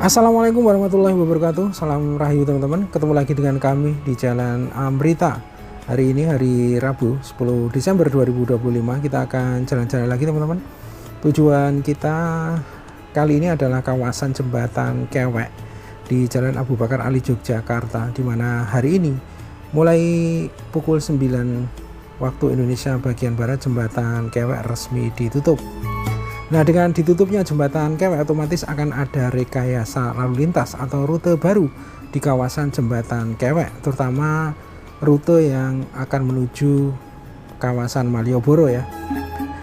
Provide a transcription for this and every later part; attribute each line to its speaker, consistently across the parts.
Speaker 1: Assalamualaikum warahmatullahi wabarakatuh. Salam rahayu teman-teman. Ketemu lagi dengan kami di Jalan Amrita. Hari ini hari Rabu 10 Desember 2025. Kita akan jalan-jalan lagi teman-teman. Tujuan kita kali ini adalah kawasan Jembatan Kewek di Jalan Abu Bakar Ali Yogyakarta, di mana hari ini mulai pukul 9 waktu Indonesia bagian barat Jembatan Kewek resmi ditutup. Nah, dengan ditutupnya Jembatan Kewek otomatis akan ada rekayasa lalu lintas atau rute baru di kawasan Jembatan Kewek, terutama rute yang akan menuju kawasan Malioboro ya.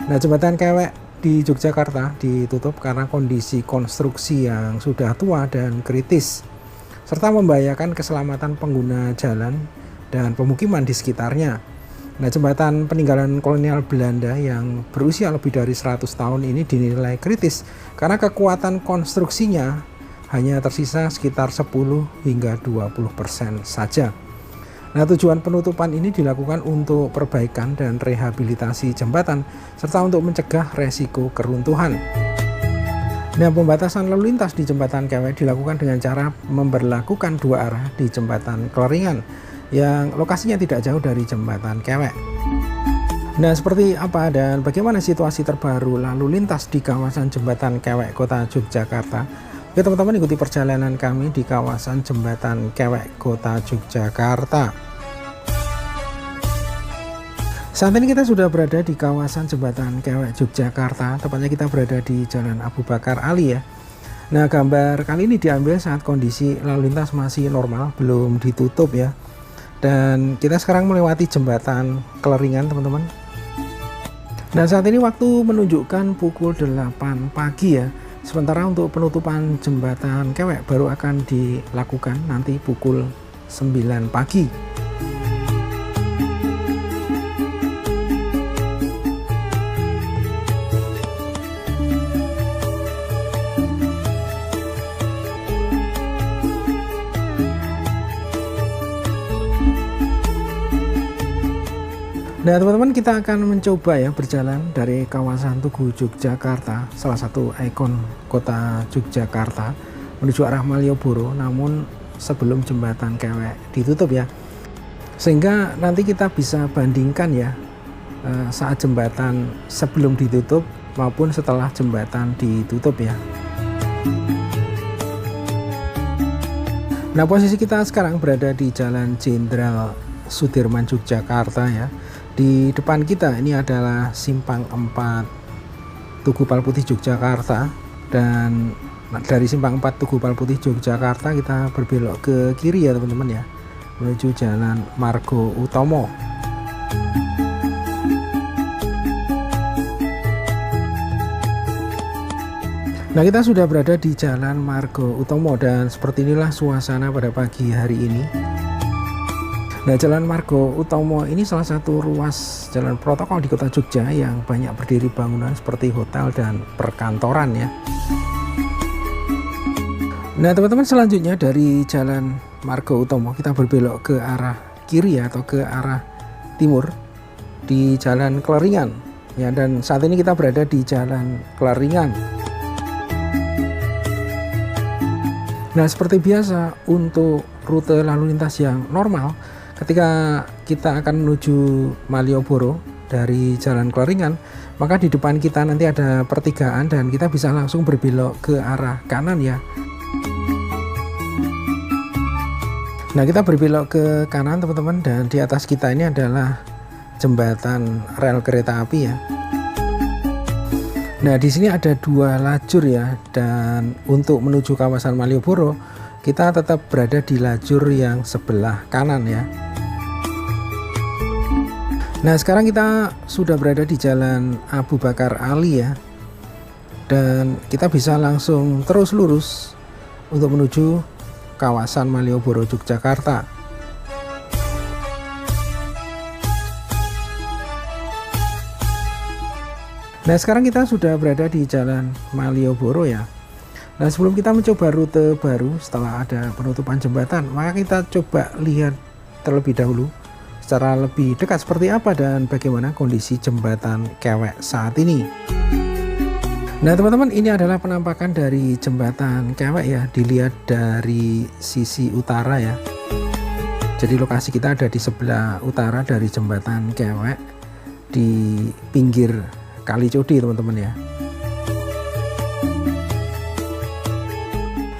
Speaker 1: Nah, Jembatan Kewek di Yogyakarta ditutup karena kondisi konstruksi yang sudah tua dan kritis, serta membahayakan keselamatan pengguna jalan dan pemukiman di sekitarnya. Nah, jembatan peninggalan kolonial Belanda yang berusia lebih dari 100 tahun ini dinilai kritis karena kekuatan konstruksinya hanya tersisa sekitar 10 hingga 20% saja. Nah, tujuan penutupan ini dilakukan untuk perbaikan dan rehabilitasi jembatan serta untuk mencegah resiko keruntuhan. Nah, pembatasan lalu lintas di Jembatan Kewek dilakukan dengan cara memberlakukan dua arah di Jembatan Keleringan yang lokasinya tidak jauh dari Jembatan Kewek. Nah, seperti apa dan bagaimana situasi terbaru lalu lintas di kawasan Jembatan Kewek Kota Yogyakarta? Oke teman-teman, ikuti perjalanan kami di kawasan Jembatan Kewek Kota Yogyakarta. Saat ini kita sudah berada di kawasan Jembatan Kewek Yogyakarta, tepatnya kita berada di Jalan Abu Bakar Ali ya. Nah, gambar kali ini diambil saat kondisi lalu lintas masih normal, belum ditutup ya. Dan kita sekarang melewati Jembatan Keleringan teman-teman. Nah, saat ini waktu menunjukkan pukul 8 pagi ya. Sementara untuk penutupan Jembatan Kewek baru akan dilakukan nanti pukul 9 pagi. Nah teman-teman, kita akan mencoba ya berjalan dari kawasan Tugu Yogyakarta, salah satu ikon kota Yogyakarta, menuju arah Malioboro, namun sebelum Jembatan Kewek ditutup ya, sehingga nanti kita bisa bandingkan ya saat jembatan sebelum ditutup maupun setelah jembatan ditutup ya. Nah, posisi kita sekarang berada di Jalan Jenderal Sudirman Yogyakarta ya. Di depan kita ini adalah Simpang 4 Tugu Palputih Yogyakarta, dan dari Simpang 4 Tugu Palputih Yogyakarta kita berbelok ke kiri ya teman-teman ya, menuju Jalan Margo Utomo. Nah, kita sudah berada di Jalan Margo Utomo dan seperti inilah suasana pada pagi hari ini. Nah, Jalan Margo Utomo ini salah satu ruas jalan protokol di kota Jogja yang banyak berdiri bangunan seperti hotel dan perkantoran ya. Nah teman-teman, selanjutnya dari Jalan Margo Utomo kita berbelok ke arah kiri atau ke arah timur di Jalan Keleringan ya, dan saat ini kita berada di Jalan Keleringan. Nah, seperti biasa untuk rute lalu lintas yang normal, ketika kita akan menuju Malioboro dari Jalan Keleringan, maka di depan kita nanti ada pertigaan dan kita bisa langsung berbelok ke arah kanan ya. Nah, kita berbelok ke kanan teman-teman, dan di atas kita ini adalah jembatan rel kereta api ya. Nah, di sini ada dua lajur ya, dan untuk menuju kawasan Malioboro kita tetap berada di lajur yang sebelah kanan ya. Nah, sekarang kita sudah berada di Jalan Abu Bakar Ali ya, dan kita bisa langsung terus lurus untuk menuju kawasan Malioboro Yogyakarta. Nah, sekarang kita sudah berada di Jalan Malioboro ya. Nah, sebelum kita mencoba rute baru setelah ada penutupan jembatan, maka kita coba lihat terlebih dahulu secara lebih dekat seperti apa dan bagaimana kondisi Jembatan Kewek saat ini. Nah teman-teman, ini adalah penampakan dari jembatan Kewek ya, dilihat dari sisi utara ya. Jadi lokasi kita ada di sebelah utara dari jembatan Kewek di pinggir Kali Codi teman-teman ya.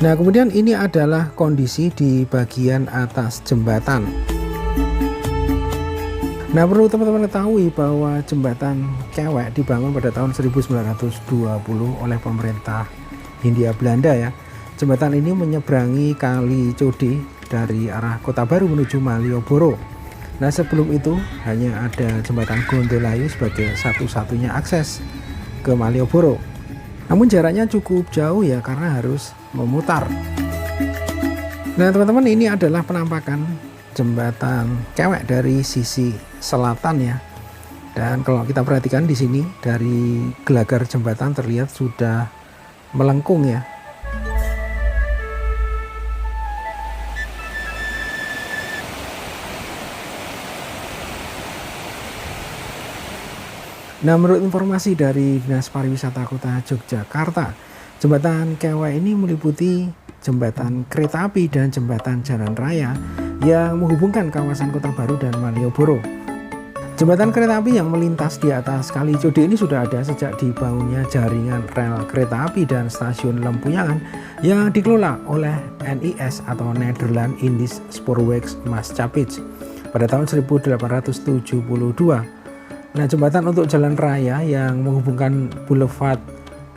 Speaker 1: Nah kemudian ini adalah kondisi di bagian atas jembatan. Nah perlu teman-teman ketahui bahwa jembatan Kewek dibangun pada tahun 1920 oleh pemerintah Hindia Belanda ya. Jembatan ini menyeberangi Kali Codi dari arah Kota Baru menuju Malioboro. Nah sebelum itu hanya ada jembatan Gondolayu sebagai satu-satunya akses ke Malioboro. Namun jaraknya cukup jauh ya karena harus memutar. Nah teman-teman, ini adalah penampakan jembatan Kewek dari sisi selatan ya. Dan kalau kita perhatikan di sini dari gelagar jembatan terlihat sudah melengkung ya. Nah menurut informasi dari Dinas Pariwisata Kota Yogyakarta, jembatan Kewek ini meliputi jembatan kereta api dan jembatan jalan raya yang menghubungkan kawasan Kota Baru dan Malioboro. Jembatan kereta api yang melintas di atas Kali Codi ini sudah ada sejak dibangunnya jaringan rel kereta api dan stasiun Lempuyangan yang dikelola oleh NIS atau Nederland Indisch Spoorwegsmaatschappij pada tahun 1872. Nah jembatan untuk jalan raya yang menghubungkan Boulevard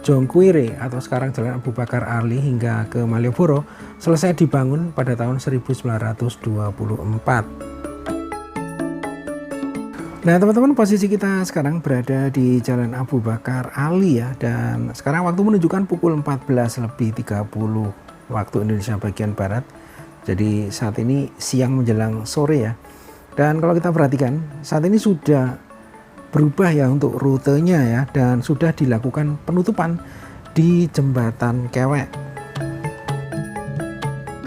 Speaker 1: Jonquire atau sekarang Jalan Abu Bakar Ali hingga ke Malioboro selesai dibangun pada tahun 1924. Nah teman-teman, posisi kita sekarang berada di Jalan Abu Bakar Ali ya, dan sekarang waktu menunjukkan pukul 14.30 waktu Indonesia bagian Barat. Jadi saat ini siang menjelang sore ya. Dan kalau kita perhatikan saat ini sudah berubah ya untuk rutenya ya, dan sudah dilakukan penutupan di jembatan Kewek.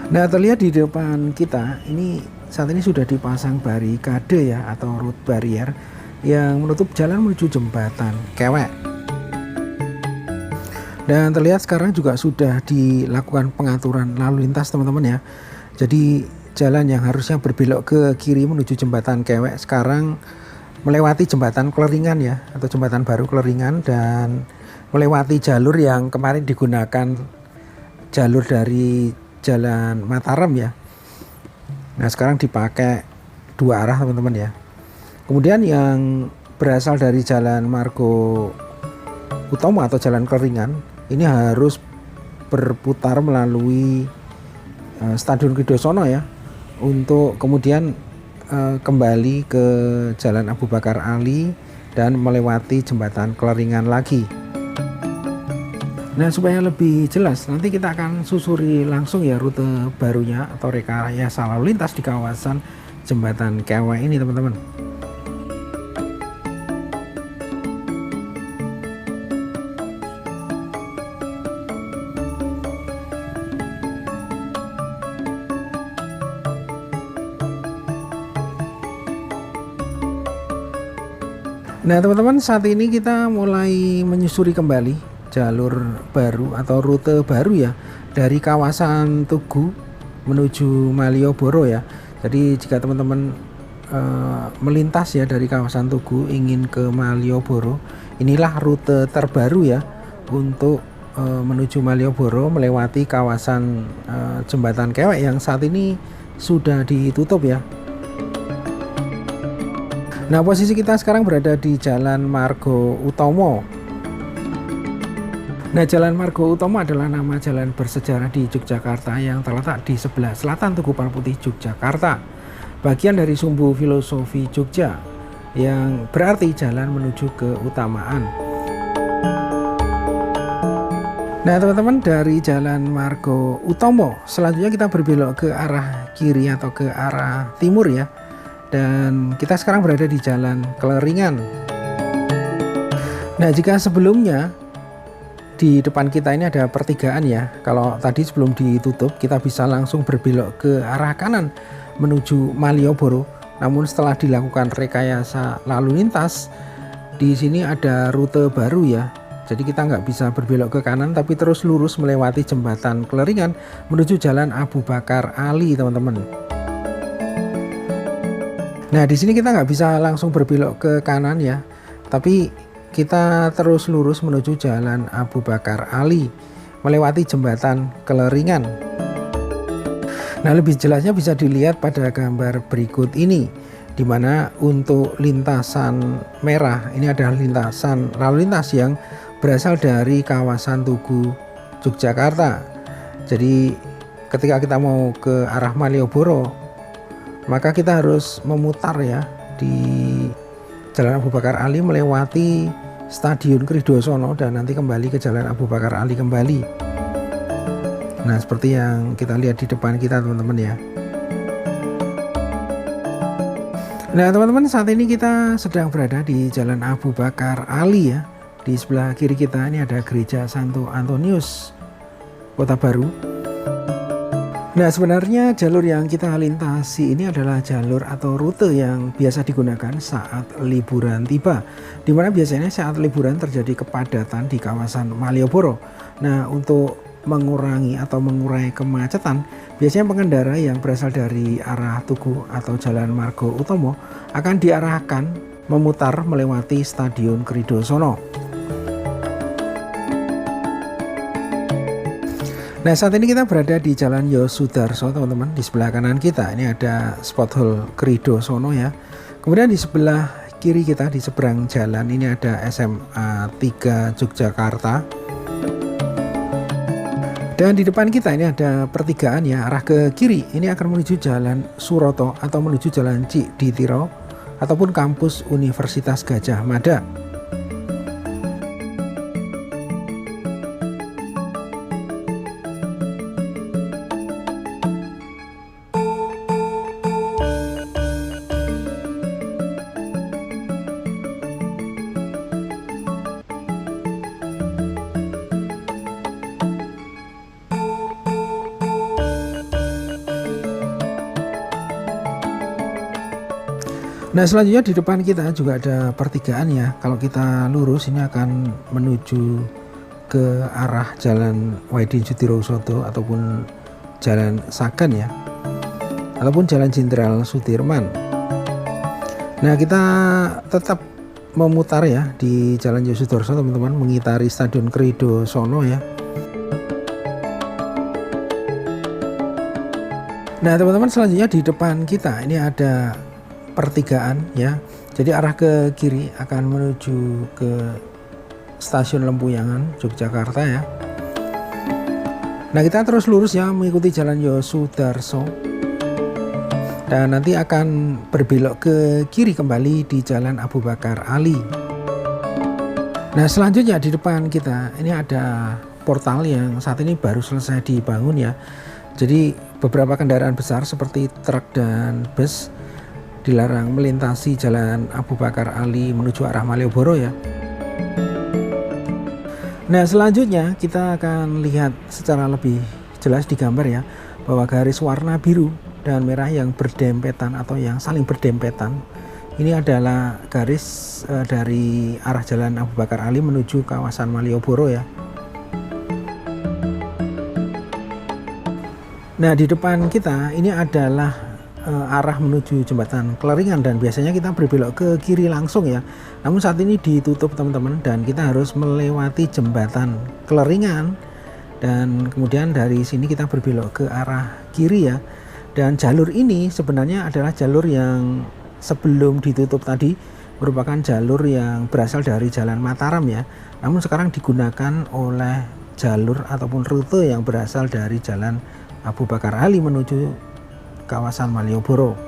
Speaker 1: Nah terlihat di depan kita ini saat ini sudah dipasang barikade ya atau road barrier yang menutup jalan menuju jembatan Kewek. Dan terlihat sekarang juga sudah dilakukan pengaturan lalu lintas teman-teman ya. Jadi jalan yang harusnya berbelok ke kiri menuju jembatan Kewek sekarang melewati jembatan Kleringan ya, atau jembatan baru Kleringan, dan melewati jalur yang kemarin digunakan jalur dari Jalan Mataram ya. Nah sekarang dipakai dua arah teman-teman ya. Kemudian yang berasal dari Jalan Margo Utomo atau Jalan Kleringan ini harus berputar melalui Stadion Kidosono ya, untuk kemudian kembali ke Jalan Abu Bakar Ali dan melewati jembatan Kleringan lagi. Nah supaya lebih jelas nanti kita akan susuri langsung ya rute barunya atau rekayasa lalu lintas di kawasan jembatan Kewek ini teman-teman. Nah teman-teman, saat ini kita mulai menyusuri kembali jalur baru atau rute baru ya dari kawasan Tugu menuju Malioboro ya. Jadi jika teman-teman melintas ya dari kawasan Tugu ingin ke Malioboro, inilah rute terbaru ya untuk menuju Malioboro melewati kawasan jembatan Kewek yang saat ini sudah ditutup ya. Nah posisi kita sekarang berada di Jalan Margo Utomo. Nah Jalan Margo Utomo adalah nama jalan bersejarah di Yogyakarta yang terletak di sebelah selatan Tugu Palputih Yogyakarta, bagian dari sumbu filosofi Jogja yang berarti jalan menuju keutamaan. Nah teman-teman, dari Jalan Margo Utomo selanjutnya kita berbelok ke arah kiri atau ke arah timur ya. Dan kita sekarang berada di Jalan Kleringan. Nah jika sebelumnya di depan kita ini ada pertigaan ya, kalau tadi sebelum ditutup kita bisa langsung berbelok ke arah kanan menuju Malioboro. Namun setelah dilakukan rekayasa lalu lintas, di sini ada rute baru ya, Jadi kita nggak bisa berbelok ke kanan, tapi terus lurus melewati jembatan Keleringan menuju Jalan Abu Bakar Ali, teman-teman. Nah, di sini kita nggak bisa langsung berbelok ke kanan ya, tapi kita terus lurus menuju Jalan Abu Bakar Ali melewati jembatan Keleringan. Nah, lebih jelasnya bisa dilihat pada gambar berikut ini, di mana untuk lintasan merah ini adalah lintasan lalu lintas yang berasal dari kawasan Tugu, Yogyakarta. Jadi ketika kita mau ke arah Malioboro, maka kita harus memutar ya di Jalan Abu Bakar Ali melewati Stadion Kridosono dan nanti kembali ke Jalan Abu Bakar Ali kembali. Nah, seperti yang kita lihat di depan kita, teman-teman ya. Nah, teman-teman, saat ini kita sedang berada di Jalan Abu Bakar Ali ya. Di sebelah kiri kita ini ada Gereja Santo Antonius, Kota Baru. Nah, sebenarnya jalur yang kita lintasi ini adalah jalur atau rute yang biasa digunakan saat liburan tiba, di mana biasanya saat liburan terjadi kepadatan di kawasan Malioboro. Nah, untuk mengurangi atau mengurai kemacetan, biasanya pengendara yang berasal dari arah Tugu atau Jalan Margo Utomo akan diarahkan memutar melewati Stadion Kridosono. Nah, saat ini kita berada di Jalan Yosudarso, teman-teman. Di sebelah kanan kita ini ada spot hall Kridosono ya. Kemudian di sebelah kiri kita di seberang jalan ini ada SMA 3 Yogyakarta. Dan di depan kita ini ada pertigaan ya, arah ke kiri ini akan menuju Jalan Suroto atau menuju Jalan Cikditiro ataupun kampus Universitas Gadjah Mada. Nah, selanjutnya di depan kita juga ada pertigaan ya. Kalau kita lurus ini akan menuju ke arah Jalan Wahidin Sudirosodo ataupun Jalan Sagan ya, ataupun Jalan Jenderal Sudirman. Nah, kita tetap memutar ya di Jalan Yosudarso, teman-teman, mengitari Stadion Kridosono ya. Nah, teman-teman, selanjutnya di depan kita ini ada pertigaan ya. Jadi arah ke kiri akan menuju ke Stasiun Lempuyangan Yogyakarta ya. Nah, kita terus lurus ya mengikuti Jalan Yosudarso dan nanti akan berbelok ke kiri kembali di Jalan Abu Bakar Ali. Nah, selanjutnya di depan kita ini ada portal yang saat ini baru selesai dibangun ya. Jadi beberapa kendaraan besar seperti truk dan bus dilarang melintasi Jalan Abu Bakar Ali menuju arah Malioboro ya. Nah, selanjutnya kita akan lihat secara lebih jelas di gambar ya, bahwa garis warna biru dan merah yang berdempetan atau yang saling berdempetan ini adalah garis dari arah Jalan Abu Bakar Ali menuju kawasan Malioboro ya. Nah, di depan kita ini adalah arah menuju jembatan Keleringan dan biasanya kita berbelok ke kiri langsung ya. Namun saat ini ditutup, teman-teman, dan kita harus melewati jembatan Keleringan dan kemudian dari sini kita berbelok ke arah kiri ya. Dan jalur ini sebenarnya adalah jalur yang sebelum ditutup tadi merupakan jalur yang berasal dari Jalan Mataram ya. Namun sekarang digunakan oleh jalur ataupun rute yang berasal dari Jalan Abu Bakar Ali menuju kawasan Malioboro.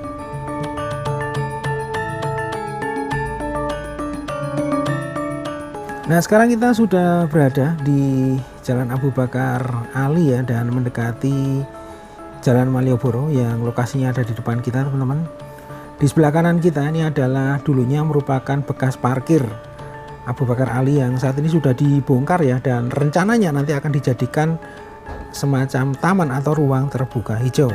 Speaker 1: Nah, sekarang kita sudah berada di Jalan Abu Bakar Ali ya, dan mendekati Jalan Malioboro yang lokasinya ada di depan kita, teman-teman. Di sebelah kanan kita ini adalah dulunya merupakan bekas parkir Abu Bakar Ali yang saat ini sudah dibongkar ya, dan rencananya nanti akan dijadikan semacam taman atau ruang terbuka hijau.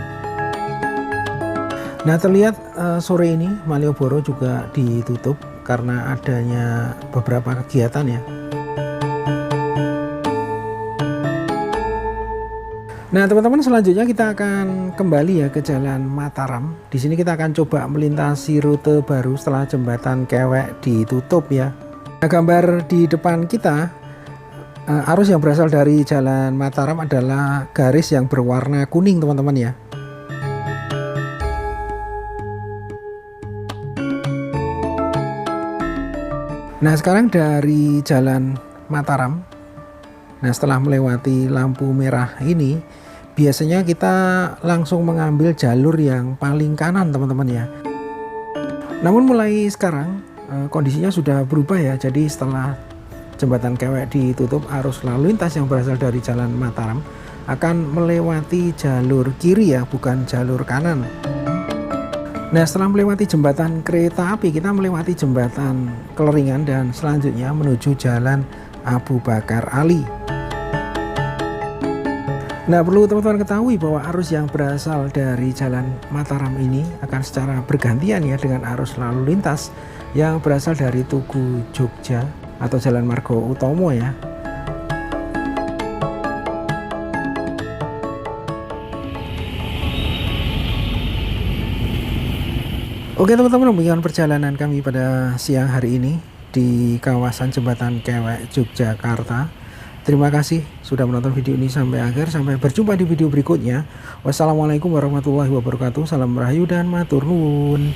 Speaker 1: Nah, terlihat sore ini Malioboro juga ditutup karena adanya beberapa kegiatan ya. Nah teman-teman, selanjutnya kita akan kembali ya ke Jalan Mataram. Di sini kita akan coba melintasi rute baru setelah jembatan Kewek ditutup ya. Nah, gambar di depan kita, arus yang berasal dari Jalan Mataram adalah garis yang berwarna kuning teman-teman ya. Nah sekarang dari Jalan Mataram, nah setelah melewati lampu merah ini, biasanya kita langsung mengambil jalur yang paling kanan teman-teman ya. Namun mulai sekarang kondisinya sudah berubah ya. Jadi setelah jembatan Kewek ditutup, arus lalu lintas yang berasal dari Jalan Mataram akan melewati jalur kiri ya, bukan jalur kanan. Nah setelah melewati jembatan kereta api, kita melewati jembatan Keleringan dan selanjutnya menuju Jalan Abu Bakar Ali. Nah perlu teman-teman ketahui bahwa arus yang berasal dari Jalan Mataram ini akan secara bergantian ya dengan arus lalu lintas yang berasal dari Tugu Jogja atau Jalan Margo Utomo ya. Oke teman-teman, demikian perjalanan kami pada siang hari ini di kawasan Jembatan Kewek Yogyakarta. Terima kasih sudah menonton video ini sampai akhir. Sampai berjumpa di video berikutnya. Wassalamualaikum warahmatullahi wabarakatuh. Salam rahayu dan matur nuwun.